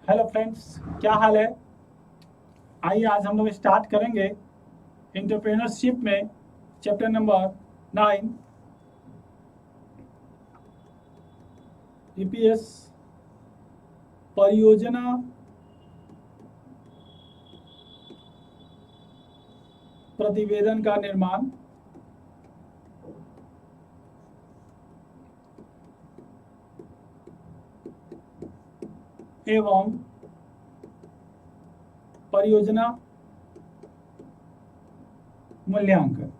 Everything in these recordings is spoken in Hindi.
हेलो फ्रेंड्स, क्या हाल है। आइए आज हम लोग स्टार्ट करेंगे एंटरप्रेन्योरशिप में चैप्टर नंबर 9 ईपीएस परियोजना प्रतिवेदन का निर्माण एवं परियोजना मूल्यांकन।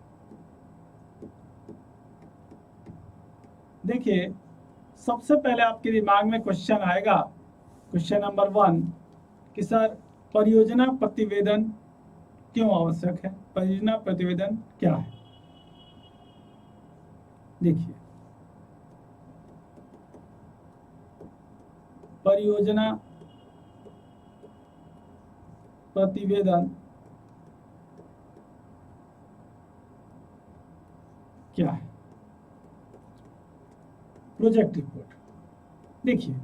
देखिए, सबसे पहले आपके दिमाग में क्वेश्चन आएगा, क्वेश्चन नंबर 1 कि सर परियोजना प्रतिवेदन क्यों आवश्यक है, परियोजना प्रतिवेदन क्या है। देखिए, परियोजना प्रतिवेदन क्या है। Project report. देखिए,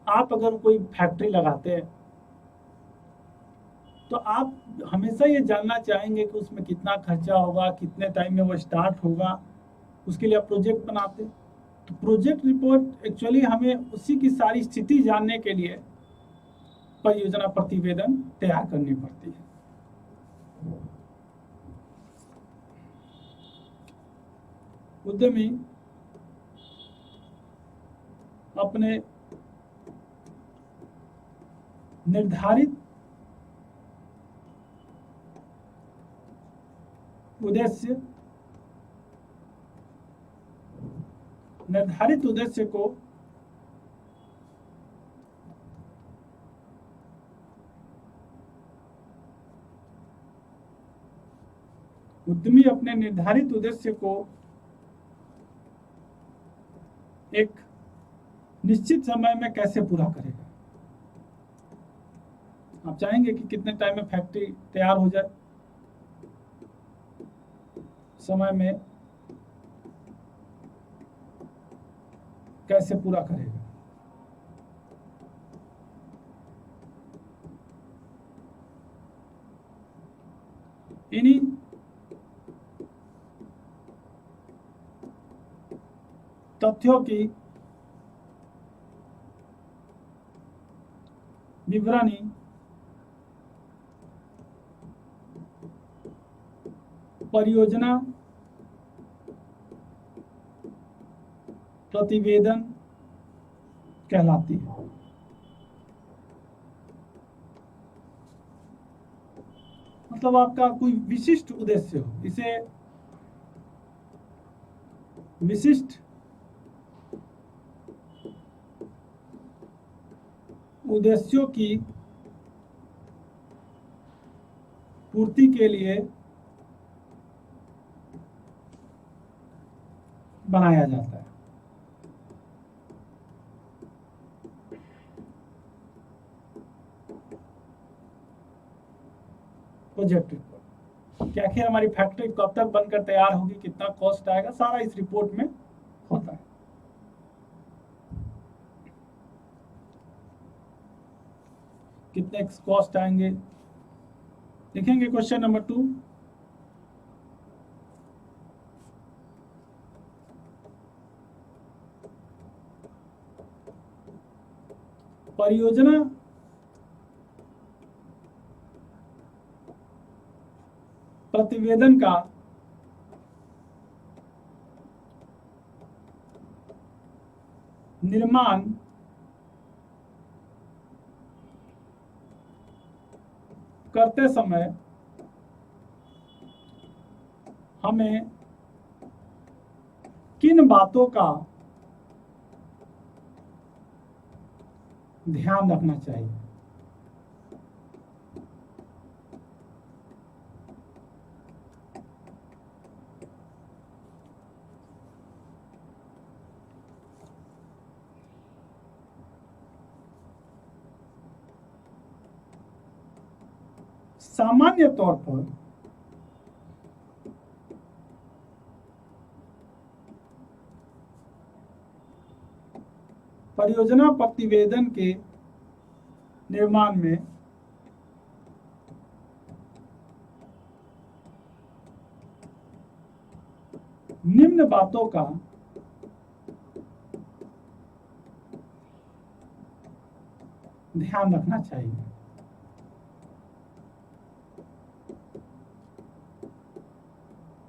आप अगर कोई फैक्ट्री लगाते हैं तो आप हमेशा ये जानना चाहेंगे कि उसमें कितना खर्चा होगा, कितने टाइम में वो स्टार्ट होगा। उसके लिए आप प्रोजेक्ट बनाते हैं। तो प्रोजेक्ट रिपोर्ट एक्चुअली हमें उसी की सारी स्थिति जानने के लिए परियोजना प्रतिवेदन तैयार करनी पड़ती है। उद्यमी अपने निर्धारित उद्देश्य को उद्यमी अपने निर्धारित उद्देश्य को एक निश्चित समय में कैसे पूरा करेगा। आप चाहेंगे कि कितने टाइम में फैक्ट्री तैयार हो जाए, समय में कैसे पूरा करेगा। इन्हीं तथ्यों की विवरणी परियोजना प्रतिवेदन कहलाती है। मतलब आपका कोई विशिष्ट उद्देश्य हो, इसे विशिष्ट उद्देश्यों की पूर्ति के लिए बनाया जाता है। प्रोजेक्ट रिपोर्ट कि आखिर हमारी फैक्ट्री कब तक बनकर तैयार होगी, कितना कॉस्ट आएगा, सारा इस रिपोर्ट में होता है। कितने कॉस्ट आएंगे लिखेंगे। क्वेश्चन नंबर 2, परियोजना प्रतिवेदन का निर्माण करते समय हमें किन बातों का ध्यान रखना चाहिए। सामान्य तौर पर परियोजना प्रतिवेदन के निर्माण में निम्न बातों का ध्यान रखना चाहिए।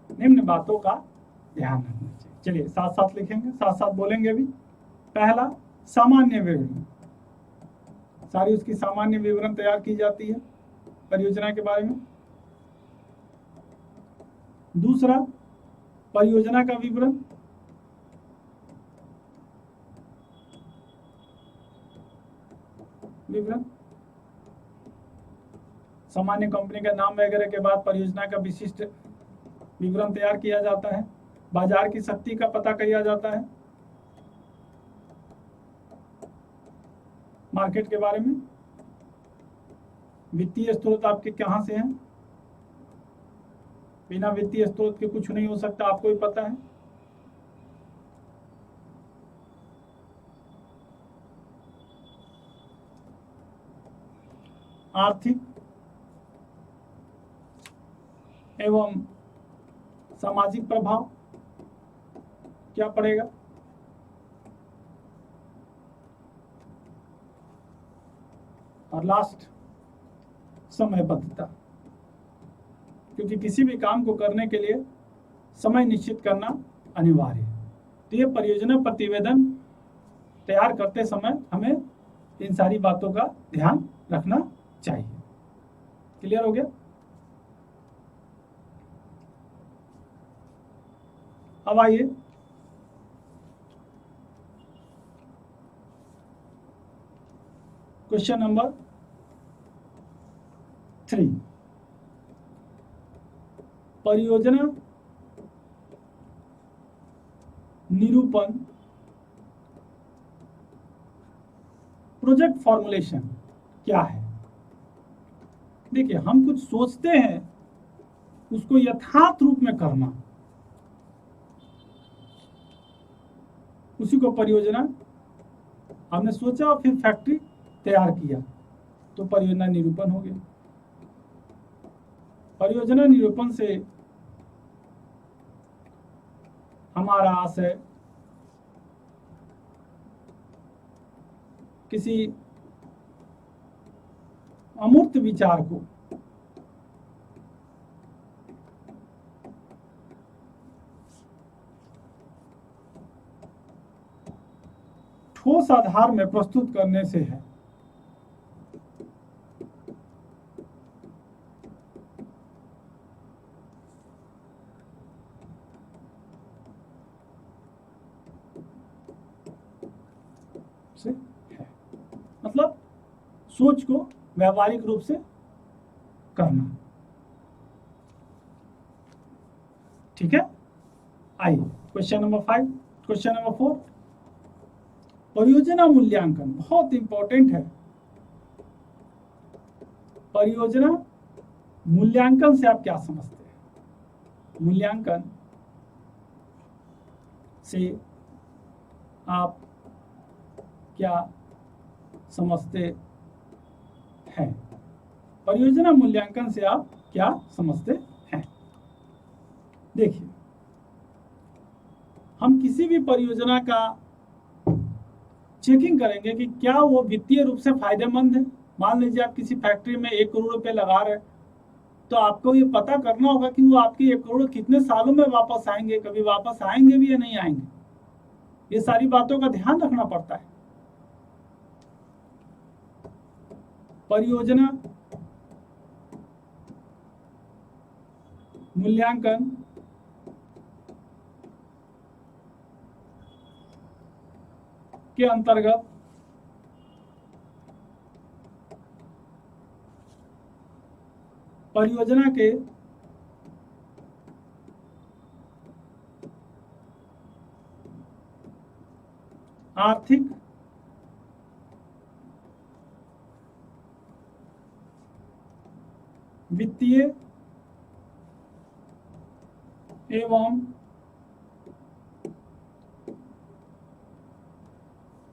निम्न बातों का ध्यान रखना चाहिए। चलिए साथ साथ लिखेंगे, साथ साथ बोलेंगे भी। पहला, सामान्य विवरण। सारी उसकी सामान्य विवरण तैयार की जाती है परियोजना के बारे में। दूसरा, परियोजना का विवरण। सामान्य कंपनी का नाम वगैरह के बाद परियोजना का विशिष्ट विवरण तैयार किया जाता है। बाजार की शक्ति का पता किया जाता है, मार्केट के बारे में। वित्तीय स्रोत आपके कहां से हैं, बिना वित्तीय स्रोत के कुछ नहीं हो सकता, आपको भी पता है। आर्थिक एवं सामाजिक प्रभाव क्या पड़ेगा। और लास्ट, समयबद्धता, क्योंकि किसी भी काम को करने के लिए समय निश्चित करना अनिवार्य है। तो ये परियोजना प्रतिवेदन तैयार करते समय हमें इन सारी बातों का ध्यान रखना चाहिए। क्लियर हो गया। अब आइए क्वेश्चन नंबर 3। परियोजना निरूपण, प्रोजेक्ट फॉर्मुलेशन क्या है। देखिए, हम कुछ सोचते हैं, उसको यथार्थ रूप में करना, उसी को परियोजना। हमने सोचा और फिर फैक्ट्री तैयार किया, तो परियोजना निरूपण हो गया। परियोजना निरूपण से हमारा आशय किसी अमूर्त विचार को ठोस आधार में प्रस्तुत करने से है। से है मतलब सोच को व्यावहारिक रूप से करना। ठीक है। आइए क्वेश्चन नंबर 5। क्वेश्चन नंबर 4, परियोजना मूल्यांकन बहुत इंपॉर्टेंट है। परियोजना मूल्यांकन से आप क्या समझते हैं। मूल्यांकन से आप क्या समझते हैं। परियोजना मूल्यांकन से आप क्या समझते हैं। देखिए, हम किसी भी परियोजना का चेकिंग करेंगे कि क्या वो वित्तीय रूप से फायदेमंद है। मान लीजिए आप किसी फैक्ट्री में 1 करोड़ रुपए लगा रहे हैं, तो आपको ये पता करना होगा कि वो आपके 1 करोड़ कितने सालों में वापस आएंगे, कभी वापस आएंगे भी या नहीं आएंगे। ये सारी बातों का ध्यान रखना पड़ता है। परियोजना मूल्यांकन के अंतर्गत परियोजना के आर्थिक वित्तीय एवं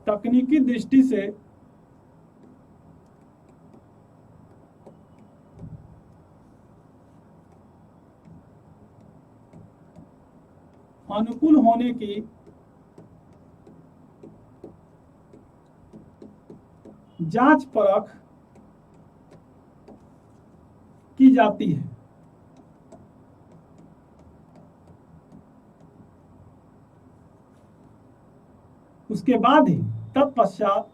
तकनीकी दृष्टि से अनुकूल होने की जांच परख की जाती है। उसके बाद ही तत्पश्चात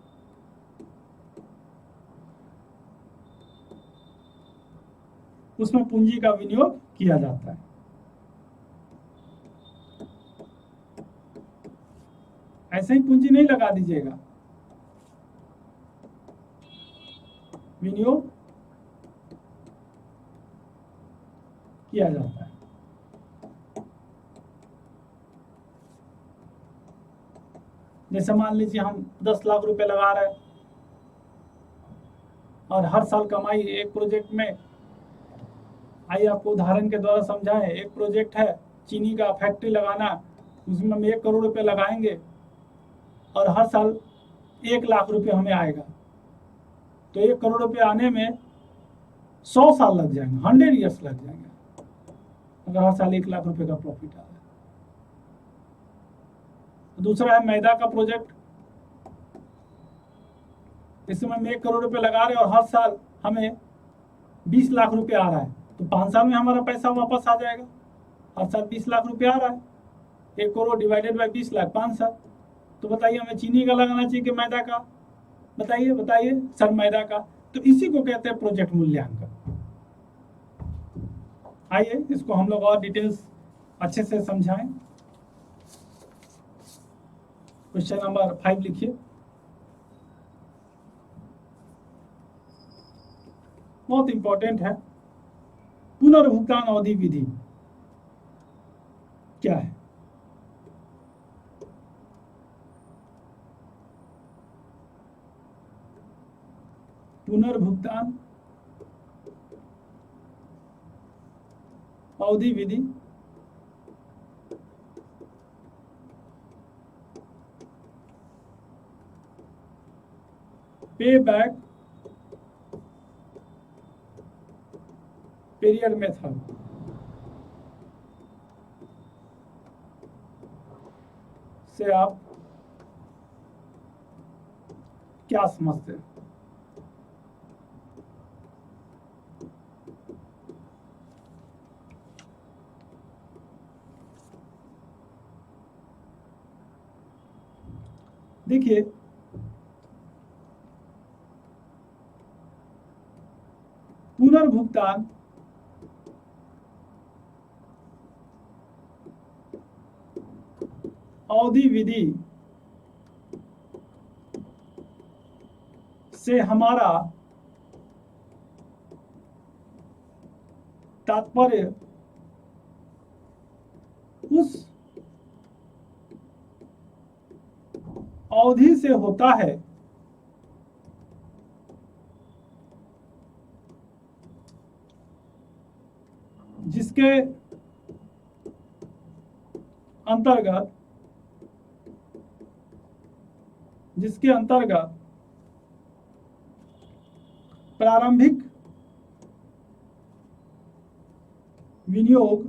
उसमें पूंजी का विनियोग किया जाता है। ऐसे ही पूंजी नहीं लगा दीजिएगा, विनियोग किया जाता है। जैसे मान लीजिए हम 10 लाख रुपए लगा रहे हैं और हर साल कमाई एक प्रोजेक्ट में, आइए आपको उदाहरण के द्वारा समझाएं। एक प्रोजेक्ट है चीनी का फैक्ट्री लगाना, उसमें हम 1 करोड़ रुपए लगाएंगे और हर साल 1 लाख रुपए हमें आएगा, तो 1 करोड़ रुपए आने में 100 साल लग जाएंगे, 100 ईयर्स लग जाएंगे, अगर हर साल 1 लाख रुपए का प्रॉफिट आ रहा है। दूसरा है मैदा का प्रोजेक्ट, इसमें हम 1 करोड़ रुपए लगा रहे हैं और हर साल हमें 20 लाख रुपए आ रहा है, तो 5 साल में हमारा पैसा वापस आ जाएगा। हर साल 20 लाख रुपए आ रहा है, 1 करोड़ डिवाइडेड बाई 20 लाख, 5 साल। तो बताइए हमें चीनी का लगाना चाहिए कि मैदा का? बताइए बताइए सर, मैदा का। तो इसी को कहते हैं प्रोजेक्ट मूल्यांकन। आइए इसको हम लोग और डिटेल्स अच्छे से समझाएं। क्वेश्चन नंबर 5 लिखिए। बहुत इंपॉर्टेंट है। पुनर्भुगतान अवधि विधि क्या है? पुनर्भुगतान अवधि विधि पे बैक पीरियड मेथड से आप क्या समझते हैं? देखिए, पुनर्भुगतान अवधि विधि से हमारा तात्पर्य उस अवधि से होता है जिसके अंतर्गत प्रारंभिक विनियोग,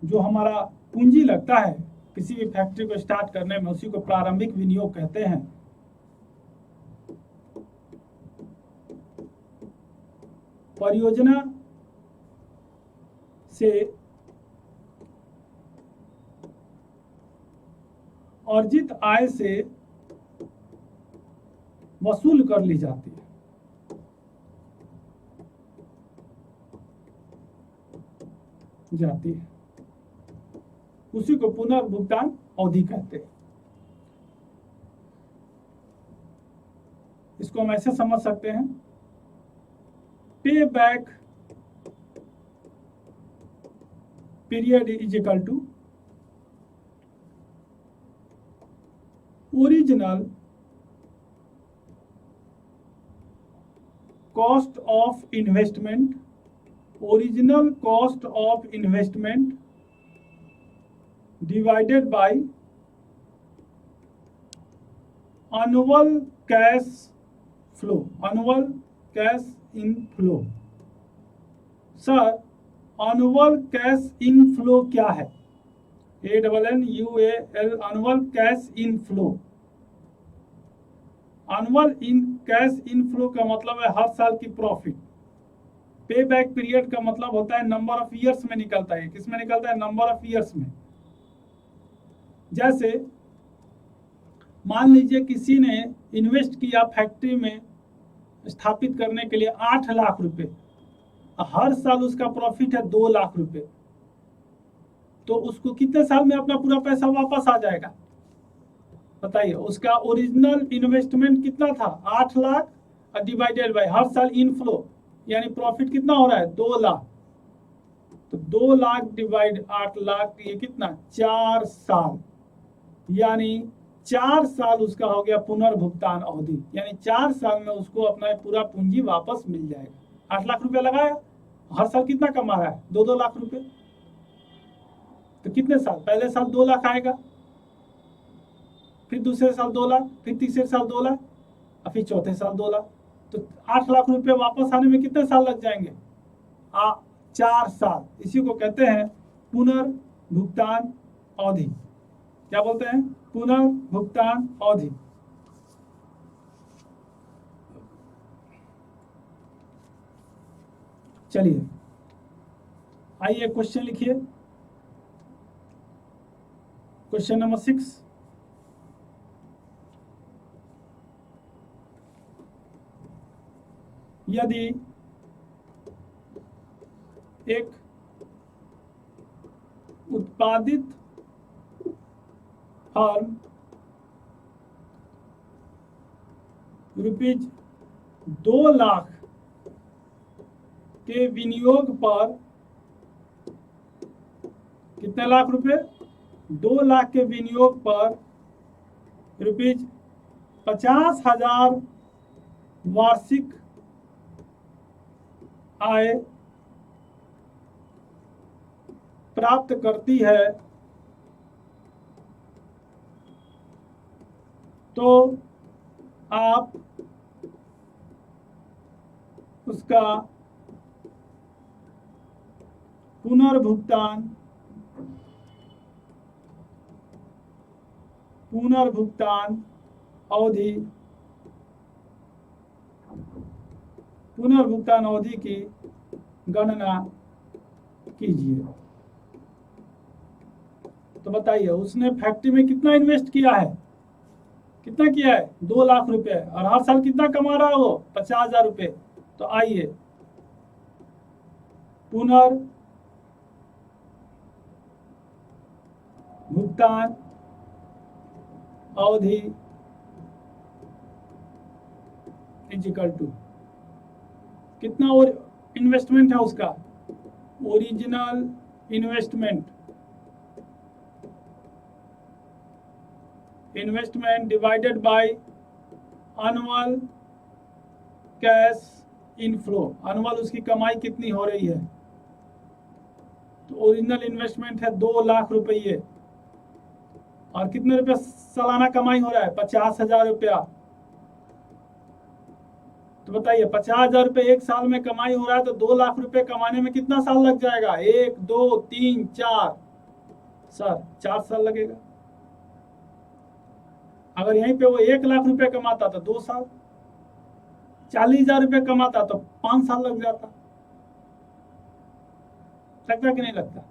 जो हमारा पूंजी लगता है किसी भी फैक्ट्री को स्टार्ट करने में, उसी को प्रारंभिक विनियोग कहते हैं। परियोजना से अर्जित आय से वसूल कर ली जाती है, उसी को पुनर्भुगतान अवधि कहते हैं। इसको हम ऐसे समझ सकते हैं, pay back period is equal to original cost of investment, original cost of investment divided by annual cash flow, annual cash inflow। Sir, annual cash inflow क्या है? ANNUAL, annual cash inflow. Annual in cash inflow का मतलब है हर साल की प्रॉफिट। पे बैक पीरियड का मतलब होता है नंबर ऑफ ईयर्स में निकलता है। किस में निकलता है? नंबर ऑफ ईयर्स में। जैसे मान लीजिए किसी ने इन्वेस्ट किया फैक्ट्री में स्थापित करने के लिए 8 लाख रुपए, हर साल उसका प्रॉफिट है 2 लाख रुपए, तो उसको कितने साल में अपना पूरा पैसा वापस आ जाएगा? बताइए। उसका ओरिजिनल इन्वेस्टमेंट कितना था? 8 लाख डिवाइडेड बाय हर साल इनफ्लो, यानी प्रॉफिट कितना हो रहा है? 2 लाख। तो 2 लाख डिवाइड 8 लाख, ये कितना? 4 साल। यानी 4 साल उसका हो गया पुनर्भुगतान अवधि, यानी 4 साल में उसको अपना पूरा पूंजी वापस मिल जाएगा। 8 लाख रुपए लगाया, हर साल कितना कमा रहा है? 2-2 लाख रुपए। तो कितने साल? पहले साल 2 लाख आएगा, फिर दूसरे साल 2 लाख, फिर तीसरे साल 2 लाख, और फिर चौथे साल 2 लाख। तो 8 लाख रुपए वापस आने में कितने साल लग जाएंगे? 4 साल। इसी को कहते हैं पुनर्भुगतान अवधि। क्या बोलते हैं? पुनर्भुगतान अवधि। चलिए आइए क्वेश्चन लिखिए। Question number 6। यदि एक उत्पादित फर्म रुपीज 2 लाख के विनियोग पर, कितने लाख रुपए? 2 लाख के विनियोग पर रुपीज 50,000 वार्षिक आय प्राप्त करती है, तो आप उसका पुनर्भुगतान अवधि की गणना कीजिए। तो बताइए, उसने फैक्ट्री में कितना इन्वेस्ट किया है? कितना किया है? 2 लाख रुपए, और हर साल कितना कमा रहा है वो? 50,000 रुपए। तो आइए पुनर्भुगतान अवधि इज इक्वल टू कितना और इन्वेस्टमेंट है उसका? Original investment divided by annual cash inflow. Annual उसकी कमाई कितनी हो रही है? तो ओरिजिनल इन्वेस्टमेंट है 2 लाख रुपये, और कितने रुपए सालाना कमाई हो रहा है? 50,000 रुपया। तो बताइए, 50,000 रुपये एक साल में कमाई हो रहा है, तो 2 लाख रुपए कमाने में कितना साल लग जाएगा? 1, 2, 3, 4 सर 4 साल लगेगा। अगर यहीं पे वो 1 लाख रुपए कमाता तो 2 साल, 40,000 रुपये कमाता तो 5 साल लग जाता। लगता कि नहीं लगता?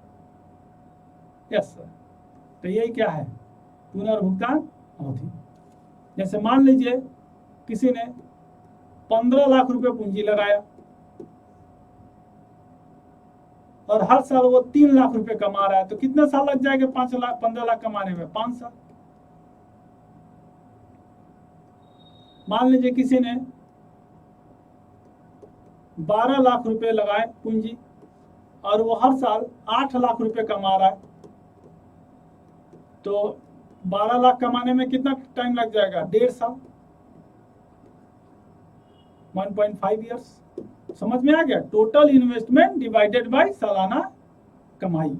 Yes sir. तो यही क्या है? पुनर्भुगतान अवधि। जैसे मान लीजिए किसी ने 15 लाख रुपए पूंजी लगाया, और हर साल वो 3 लाख रुपए कमा रहा है, तो कितने साल लग जाएंगे 15 लाख कमाने में? 5 साल। मान लीजिए किसी ने 12 लाख रुपए लगाए पूंजी, और वो हर साल 8 लाख रुपए कमा रहा है, तो 12 लाख कमाने में कितना टाइम लग जाएगा? 1.5 साल, 1.5 ईयर्स। समझ में आ गया? टोटल इन्वेस्टमेंट डिवाइडेड बाय सालाना कमाई।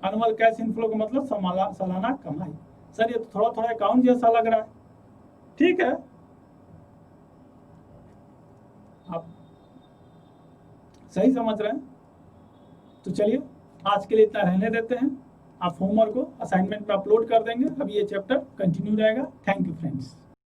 एनुअल कैश इनफ्लो का मतलब सालाना कमाई। सर ये तो थोड़ा थोड़ा अकाउंट जैसा लग रहा है। ठीक है, आप सही समझ रहे हैं। तो चलिए आज के लिए इतना रहने देते हैं। आप होमवर्क को असाइनमेंट पे अपलोड कर देंगे, अभी ये चैप्टर कंटिन्यू रहेगा। Thank you friends.